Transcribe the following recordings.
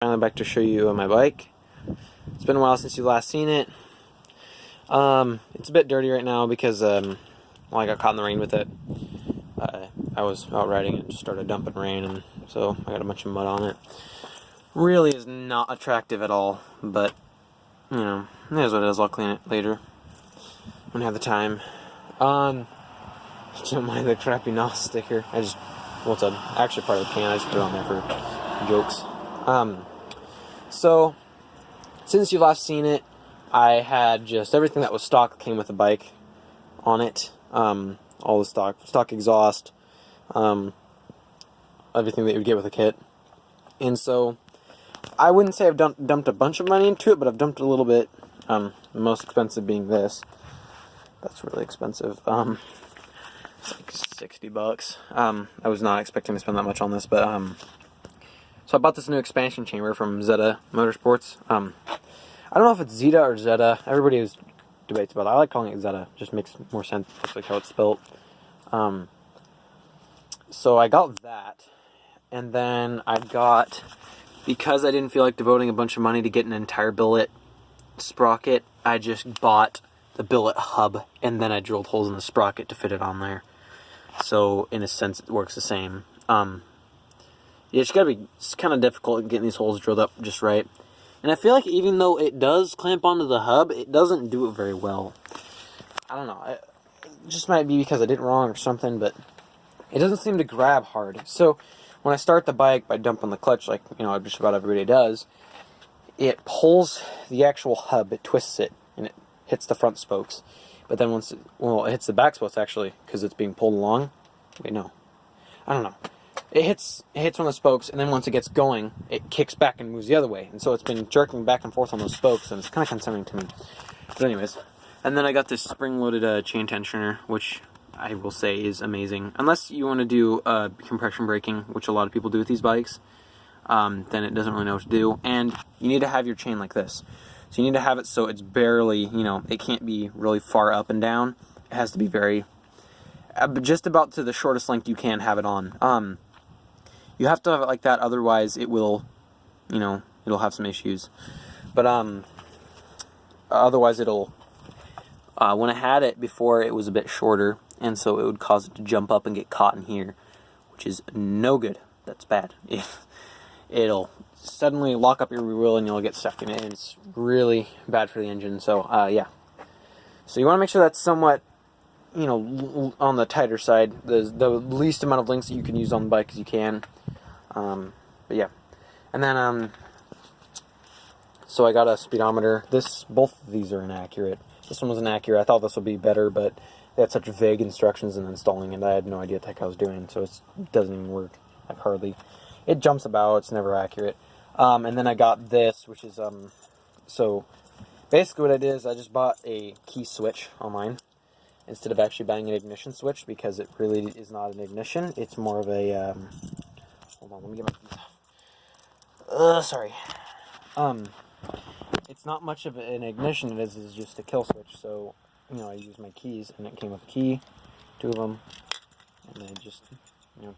Finally back to show you my bike. It's been a while since you last seen it. It's a bit dirty right now because well, I got caught in the rain with it. I was out riding and it just started dumping rain, and so I got a bunch of mud on it. Really is not attractive at all, but you know, it is what it is. I'll clean it later when I have the time. Don't mind the crappy NOS sticker. Well, it's actually part of the can. I just put it on there for jokes. So, since you last seen it, I had just everything that was stock came with the bike on it. All the stock exhaust, everything that you would get with a kit. And so, I wouldn't say I've dumped a bunch of money into it, but I've dumped a little bit. The most expensive being this. That's really expensive. It's like $60. I was not expecting to spend that much on this, but so I bought this new expansion chamber from Zeta Motorsports. I don't know if it's Zeta or Zeta. Everybody debates about it. I like calling it Zeta. Just makes more sense. Looks like how it's spelled. So I got that, and then I got, because I didn't feel like devoting a bunch of money to get an entire billet sprocket, I just bought the billet hub, and then I drilled holes in the sprocket to fit it on there. So in a sense, it works the same. It's kind of difficult getting these holes drilled up just right. And I feel like even though it does clamp onto the hub, it doesn't do it very well. I don't know. It just might be because I did it wrong or something, but it doesn't seem to grab hard. So when I start the bike by dumping the clutch, like just about everybody does, it pulls the actual hub, it twists it, and it hits the front spokes. But then once it hits the back spokes actually, because it's being pulled along. Wait, no. I don't know. It hits one of the spokes, and then once it gets going, it kicks back and moves the other way. And so it's been jerking back and forth on those spokes, and it's kind of concerning to me. But anyways, and then I got this spring-loaded chain tensioner, which I will say is amazing. Unless you want to do compression braking, which a lot of people do with these bikes, then it doesn't really know what to do. And you need to have your chain like this. So you need to have it so it's barely, it can't be really far up and down. It has to be very, just about to the shortest length you can have it on. You have to have it like that, otherwise it will, it'll have some issues. But otherwise it'll, when I had it before, it was a bit shorter, and so it would cause it to jump up and get caught in here, which is no good. That's bad. It'll suddenly lock up your rear wheel and you'll get stuck in it, and it's really bad for the engine. So yeah. So you want to make sure that's somewhat, on the tighter side, the least amount of links that you can use on the bike as you can. But yeah, and then so I got a speedometer. Both of these are inaccurate. This one was inaccurate. I thought this would be better, but they had such vague instructions in installing it. I had no idea what the heck I was doing, so it doesn't even work. It jumps about. It's never accurate. And then I got this, which is so basically what I did is I just bought a key switch online instead of actually buying an ignition switch, because it really is not an ignition. It's more of a hold on, let me get my keys off. Sorry. It's not much of an ignition. It is just a kill switch. So I used my keys, and it came with a key, 2 of them, and I just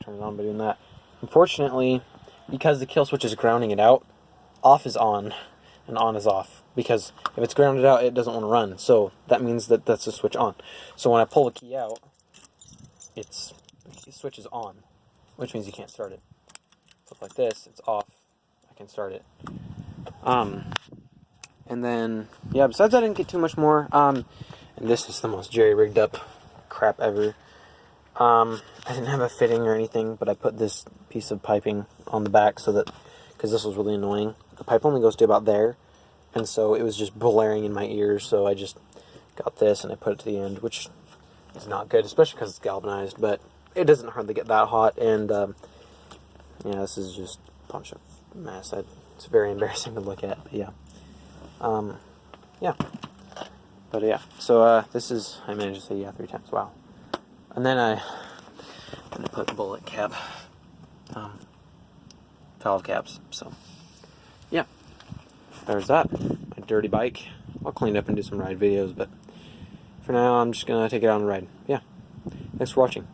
turn it on by doing that. Unfortunately, because the kill switch is grounding it out, off is on and on is off. Because if it's grounded out, it doesn't want to run. So that means that that's the switch on. So when I pull the key out, the switch is on, which means you can't start it. Flip like this, it's off. I can start it. And then, yeah, besides that, I didn't get too much more. And this is the most jerry-rigged up crap ever. I didn't have a fitting or anything, but I put this piece of piping on the back because this was really annoying. The pipe only goes to about there, and so it was just blaring in my ears, so I just got this and I put it to the end, which is not good, especially because it's galvanized, but it doesn't hardly get that hot, and yeah, this is just a bunch of mess. It's very embarrassing to look at, but yeah. Yeah. But yeah, so I managed to say yeah 3 times, wow. And then I put bullet cap, valve caps, so yeah, there's that, my dirty bike. I'll clean it up and do some ride videos, but for now I'm just going to take it out and ride. Yeah, thanks for watching.